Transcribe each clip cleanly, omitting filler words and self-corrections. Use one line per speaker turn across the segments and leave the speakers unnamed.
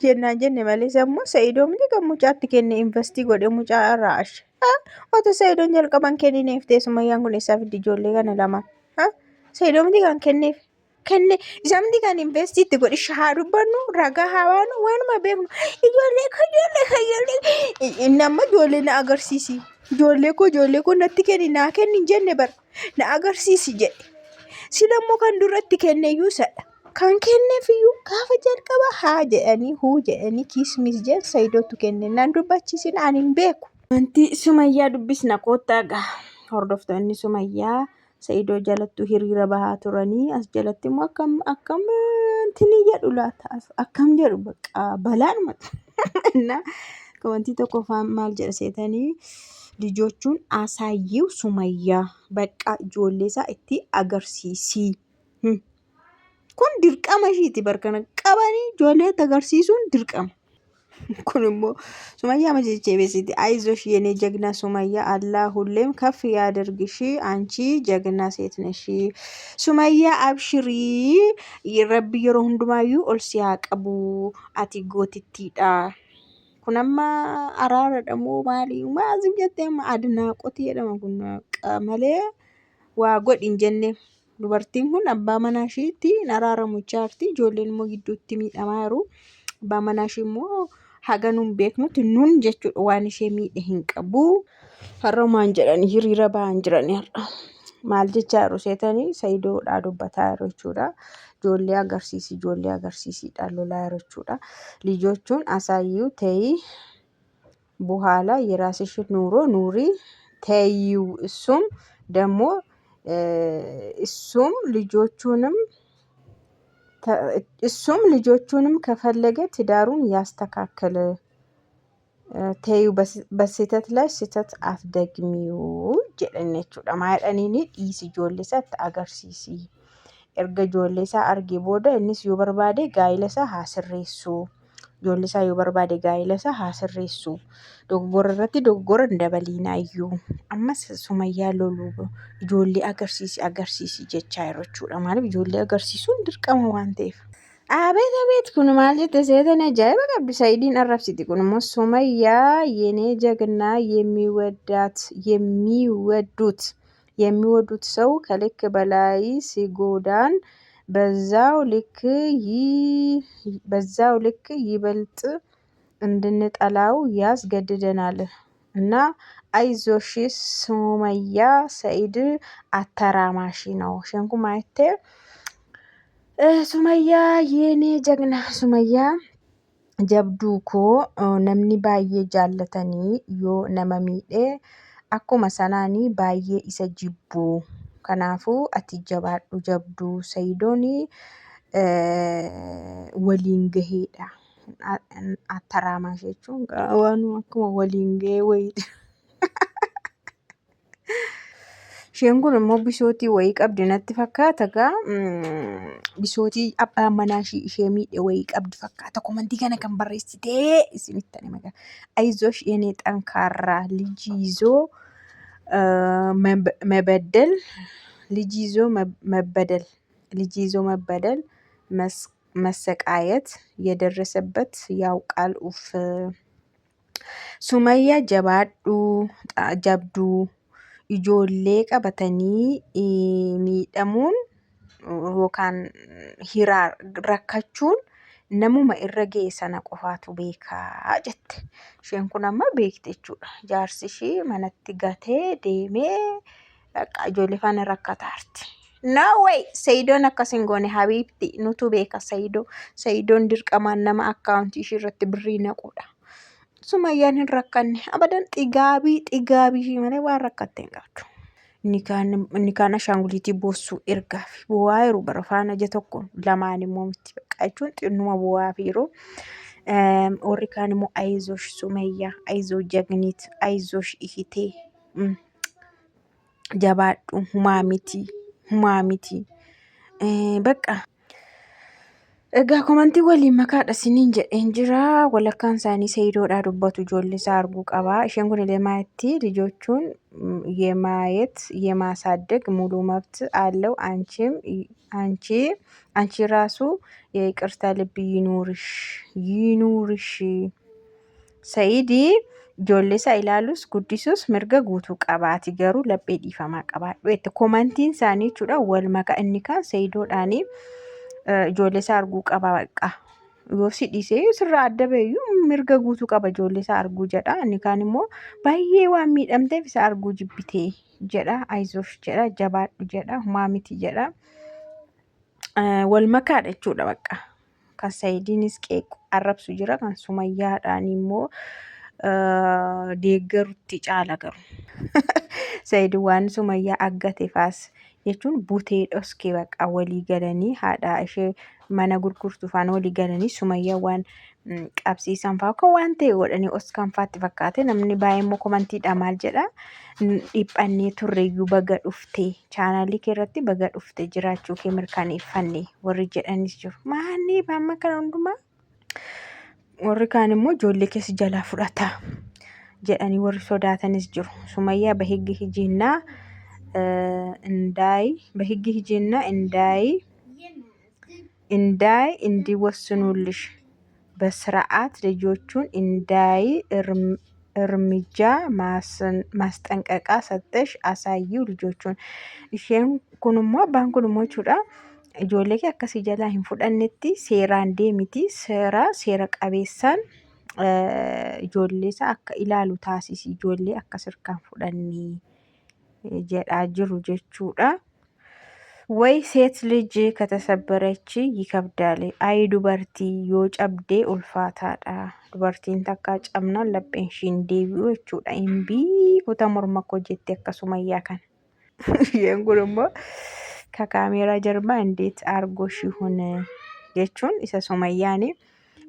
jennaan jenne malee sammuu Sa'idoomni kan mucaatti kenne investii godhe mucaa irraa ashe. Otoo Sa'idoon jalqaban kennineef Sumayyaan kun eessaa fiddi ijoollee kana lama? Sa'idoomni kan kenneef kenne isamni kan investii itti godhe haa dubbannu ragaa haa baanu waanuma beeknu ijoollee inni amma ijoollee na agarsiisi. Ijoollee koo natti kenni naa kenni hin jenne bara na agarsiisi jedhe. Silammoo kan duratti kenneeyyuu sadha. Kan kenneefiyyuu gaafa jalqaba haa jedhanii huu jedhanii kismis jedhan Sa'idootu kenne naan dubbachiisin ani hin beeku. Wanti Sumayyaa dubbisna koottaa gaa hordoftoonni Sumayyaa Sa'idoo jalattuu hiriira bahaa turanii as jalatti immoo akkam tinii jedhu laata akkam jedhu bakka balaan mata. Wanti tokko maal jedha seetanii ልጆቹን አሳይው ሱመያ በቃ ijoollee isaa itti agarsiisi. Kun dirqama ishiiti barkana qabanii ijoollee agarsiisuun dirqama. Kun immoo Sumayyaa majeechee beesiti አይዞሽ የኔ ጀግና ሱመያ አላህ ሁሌም ከፍ ያድርግሽ አንቺ ጀግና ሴት ነሽ ሱመያ አብሽሪ ረቢ yeroo hundumayyuu ol si haa qabu ati gootittiidha. Kunamma araaradhamoo maalii maasif jettee amma adnaaqotii jedhama kun malee waa godhi hin jenne. Dubartiin kun abbaa manaa ishiitti araaramu jaarti ijoolleen immoo gidduutti miidhamaa jiru. Abbaa manaa ishii immoo haga nuun beeknutti nuun jechuudha waan ishee miidhe hin qabu. Har'a maan jedhanii hiriira ba'an jirani har'a. Maal jechaa jiru seetanii Sa'idoodhaa dubbataa jiru jechuudha. Ijoollee agarsiisiidha lolaa jiru jechuudha. Lijochuun አሳይው ተይ በኋላ የራስሽ ኑሮ ኑሪ ተይው እሱም ልጆቹንም ከፈለገ ትዳሩን ያስተካክል ተይው በስህተት ላይ ስህተት አትደግሚው jedhanechuudha. Maadhaniini dhiisi ijoollee isaatti agarsiisi. Erga ijoollee isaa argee booda innis yoo barbaade gaa'ila isaa haa sirreessu. Ijoollee isaa yoo barbaade gaa'ila isaa haa sirreessu. Dogoggora irratti dogoggora hin dabaliinaayyuu. Ammas Sumayyaa loluu ijoollee agarsiisi jechaa jiru jechuudha. Maaliif ijoollee agarsiisuun dirqama waan ta'eef. አቤት kun maal jette seetan ajaa'iba qabdi Sa'idiin arrabsiti kun immoo Sumayyaa የኔ ጀግና የሚወዱት ሰው ከልክ በላይ ሲጎዳን በዛው ልክ ይበልጥ እንድንጠላው ያስገድደናል እና አይዞሽ ሱመያ ሰኢድ አተራማሽ ነው ሸንኩ ማይቴ Sumayyaa የኔ ጀግና Sumayyaa jabduu koo namni baay'ee jaallatanii yoo nama miidhee akkuma sanaanii baay'ee isa jibbu. Kanaafuu ati jabaadhu jabduu Sa'idoon waliin gaheedha. Attaraamaa jechuun waan akkuma waliin gahee wayiidha. Isheen kun immoo bisootii wayii qabdi natti fakkaata gaa bisootii abbaan manaa ishee miidhe wayii qabdi fakkaata. Komantii kana kan barreessitee isinitti ani magaa. Ayizoosh የኔ ጠንካራ ልጅ ይዞ መበደል መሰቃየት የደረሰበት ያውቃል ኡፍ Sumayyaa jabduu ijoollee qabatanii miidhamuun yookaan rakkachuun namuma irra ga'e sana qofaatu beekaa jette. Isheen kun amma beekte jechuudha. Jaarsi ishii manatti gatee deemee ijoollee faana rakkataa jirti. No way! Sa'idoon akkas hin goone habiibti nutu beeka Sa'idoon dirqamaan nama akkaawuntii ishii irratti birrii naquudha. Sumayyaan hin rakkanne abadan xigaabii ishii malee waan rakkatte hin qabdu. Inni kaan ashaanguliitii boossuu ergaa fi bu'aa jiru bara faana ija tokkoon lamaan immoo miti bakka jechuun xinnuma bu'aa fi yeroo warri kaan immoo ayizoosh Sumayyaa ayizoo jagniit ayizoosh ihitee jabaadhu humaa miti bakka Egaa komantii waliin makaadha siniin jedheen jira. Walakkaan isaanii Sayidoodhaa dubbatu ijoollee isaa arguu qaba. Isheen kun illee maayetti ልጆቹን የማየት የማሳደግ ሙሉ መብት አለው። አንቺ ራሱ የይቅርታ ልብ ይኑርሽ። ሰይድ ijoollee isaa ilaalus guddisuus mirga guutuu qabaati garuu laphee dhiifamaa qabaadhu jette. Komantiin isaanii jechuudha wal makaa inni kaan Sayidoodhaanii ijoollee isaa arguu qaba baqa. Yoo si dhiisee sirraa adda baheeyyuu mirga guutuu qaba ijoollee isaa arguu jedha. Inni kaan immoo baay'ee waan miidhamteef isa arguu jibbitee jedha. Ayizoosh jedha, jabaadhu jedha, humaa miti jedha. Wal makaadha jechuudha baqa. Kan Sayidiinis qeequ arrabsu jira, kan Sumayyaadhaan immoo deeggarutti caala garu. Sayid waan Sumayyaa aggateefas jechuun butee dhoskee baqa walii galanii haadha ishee mana gurgurtu faana walii galanii Sumayyaa waan qabsiisan fa'aa kan waan ta'e godhanii oskaan fa'aatti fakkaate. Namni baay'ee immoo komantiidha maal jedha dhiphannee turreeyyuu baga dhuftee chaanaalii kee irratti baga dhuftee jiraachuu kee mirkaneeffanne warri jedhanis jiru. Maanni baamma kana hundumaa warri kaan immoo ijoollee keessa jalaa fudhata jedhanii warri sodaatanis jiru. Sumayyaa በህግ ሂጂና እንዳይ እንዲወስኑልሽ በስርዓት ልጆቹን እንዳይ እርምጃ ማስጠንቀቂያ ሰጠሽ አሳይው ልጆቹን። isheen kunimmoo abbaan kunimmoo jechuudha ijoollee kee akkasii jalaa hin fudhannetti seeraan deemiti seera qabeessaan ijoollee isaa akka ilaalu taasisi ijoollee akka sirkaan fudhannii jedhaa jiru jechuudha. ወይ ሴት ልጅ ከተሰበረች ይከብዳል። አይ ዱበርቲ yoo cabdee ulfaataadha. Dubartiin takka cabnaan lapheen ishiin deebi'u jechuudha. Imbii kutaa morma koo jettee akka Sumayyaa kana. Isheen kun immoo ka kaameeraa jarbaa እንዴት አርጎሽ ይሁን jechuun isa Sumayyaani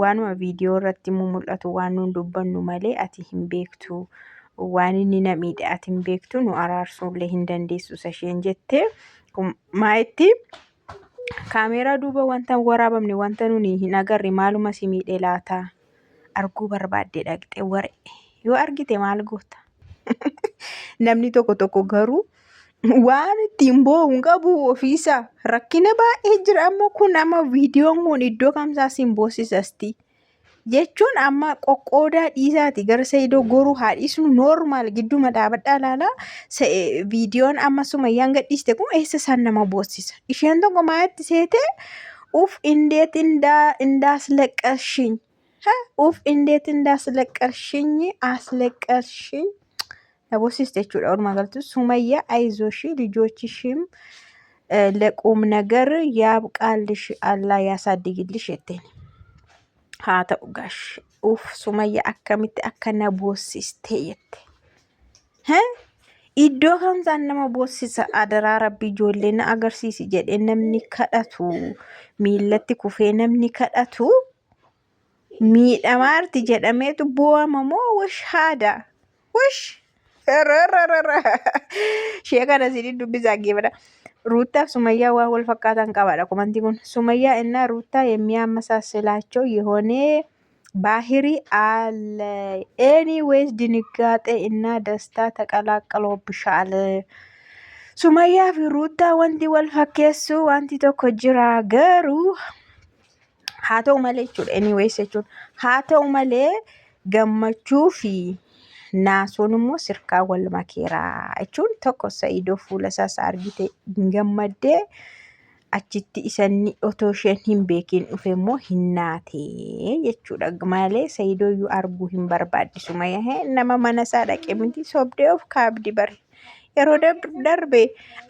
waanuma viidiyoo irratti mul'atu waan nuun dubbannu malee ati hin beektu. Waan inni na miidhe ati hin beektu nu araarsuullee hin dandeessu isheen jettee maayetti kaameeraa duuba wanta waraabamne wanta nuni hin agarre maaluma si miidhe laata arguu barbaadde dhaqxe waree yoo argite maal goota. Namni tokko garuu waan ittiin boo'uun qabu ofiisaa rakkina baay'ee jira. Ammoo kun amma viidiyoon kun iddoo kamsaa siin boosisasti jechuun amma qoqqoodaa dhiisaati gara Sayidoo goruu haadhiisnu noormaal gidduma dhaabadhaa ilaalaa. Viidiyoon amma Sumayyaan gadhiiste kun eessa isaan nama boosisa. Isheen tokko maayetti seetee uf indeet እንዳስለቀሽኝ uf indeet እንዳስለቀሽኝ አስለቀሽኝ ቦሲስት jechuudha. Walumaa galatti Sumayyaa ayizooshi ልጆችሽም ለቁም ነገር ያብቃልሽ አላህ ያሳድግልሽ jetteen. Haa ta'u gash Sumayyaa akkamitti akka na boosistee jette. Iddoo kamsaan nama boosisa adaraa rabbii ijoollee na agarsiisi jedhee namni kadhatu miillatti kufee namni kadhatu miidhamaarti jedhameetu boo'ama moo wash haada wash. Ishee kana sidii dubbisaa geeffadha. Ruuttaaf Sumayyaa waan wal fakkaatan qabaadha komantii kun. Sumayyaa እና ሩታ የሚያመሳስላቸው የሆነ ባህሪ አለ። ኤኒዌይስ ድንጋጤ እና ደስታ ተቀላቅሎብሻል። Sumayyaa fi Ruutaa wanti wal fakkeessu wanti tokko jira garuu haa ta'u malee jechuudha. Anyways jechuun haa ta'u malee gammachuu fi naasuun immoo sirkaa wal makeeraa jechuun tokko Sayidoo fuula isaas argite hin gammaddee achitti isanni otoo isheen hin beekin dhufe immoo hin naatee jechuudha. Malee Sayidoo iyyuu arguu hin barbaaddi Sumayyaa nama mana isaa dhaqee miti sobdee of kaabdi bare. Yeroo darbe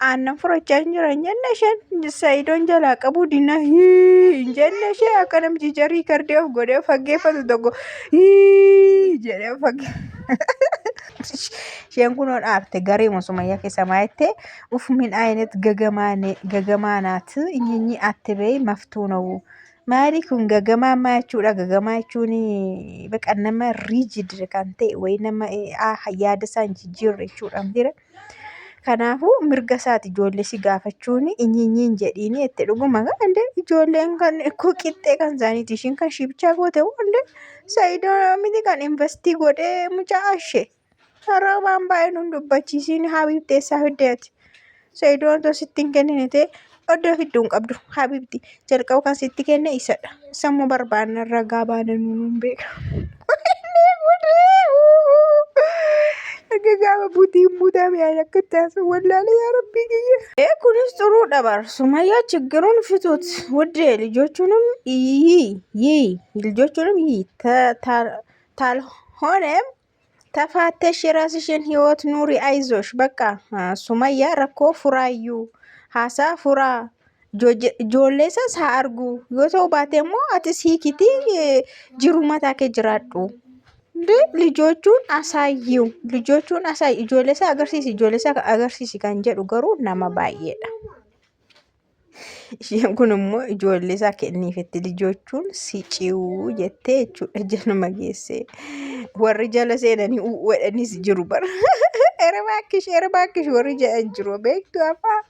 aannan furachaa hin jiran jenne isheen Sayidoon jalaa qabu dina hin jenne ishee akka namti jarii kardee of godhee faggeeffatu tokko jedhee isheen kunoon aarte gareema Sumayyaa keessa maayettee uf min aynet gagamaanaat inyinyi attibee maftuu ነው maali kun gagamaa jechuudha. Gagamaa jechuun baqa nama rigid kan ta'e wayi nama yaada isaa hin jijjiirre jechuudha. Kanaafuu mirga isaati ijoollee si gaafachuun inyiinyiin jedhiini itti dhuguma ga'ande ijoolleen kan ikkoo qixxee kan isaaniiti ishiin kan shibichaa goote wande Saayidoo miti kan investii godhee mucaa ashee har'a waan baay'ee nun dubbachiisiin Habiibteessaa fiddeeti. Saayidoon osoo sitti hin kennine ta'e oddoo fidduun qabdu Habiibti jalqaba kan sitti kenne isadha. Sammuu barbaanna ragaa baana nuun beeka. Gaafa butiin butame akka taasisu wallaalee yaa rabbii kiyya. Kunis xuruudha bar Sumayyaa ችግሩን ፍቱት ውዴ ልጆቹንም ልጆቹንም ታልሆነም ተፋተሽ የራስሽን ህይወት ኑሪ አይዞሽ በቃ ሱመያ ረኮ ፉራዩ ሀሳ ፉራ ጆሌሳ ሳአርጉ yoota'u baate immoo atis hiikiti jirumata kee jiraadhu. Lijochuun asaayyuu lijochuun asaay ijoollee isaa agarsiisi kan jedhu garuu nama baay'eedha. Isheen kun immoo ijoollee isaa kenniifetti lijochuun si ciuu jettee jechuudha januma geesse. Warri jala seenanii wedhanis jiru bara. Erebaakish warri jedhan jiru beektu afaa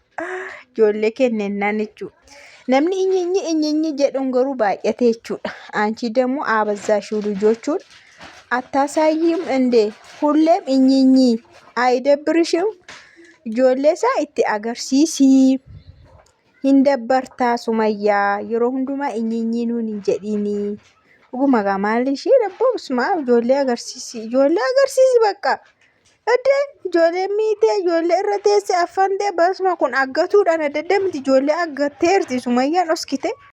ijoollee kennennaan jechuudha. Namni inyinyi jedhuun garuu baay'ate jechuudha. Anchi ደግሞ አበዛሽው ልጆቹን አታሳይም እንዴ ሁሌም እኝኝ አይደብርሽም? ጆሌሳ ኢቲ አገርሲሲ ሂንደበርታ ሱመያ የሮ ሁንዱማ እኝኝ ኑን እንጀዲኒ ጉማጋ ማልሽ ደቦ ስማ ጆሌ አገርሲሲ በቃ እደ ጆሌ ሚቴ ጆሌ ረቴስ አፈንዴ በስማ ኩን አገቱዳን ደደምቲ ጆሌ አገቴርቲ ሱመያን ኦስኪቴ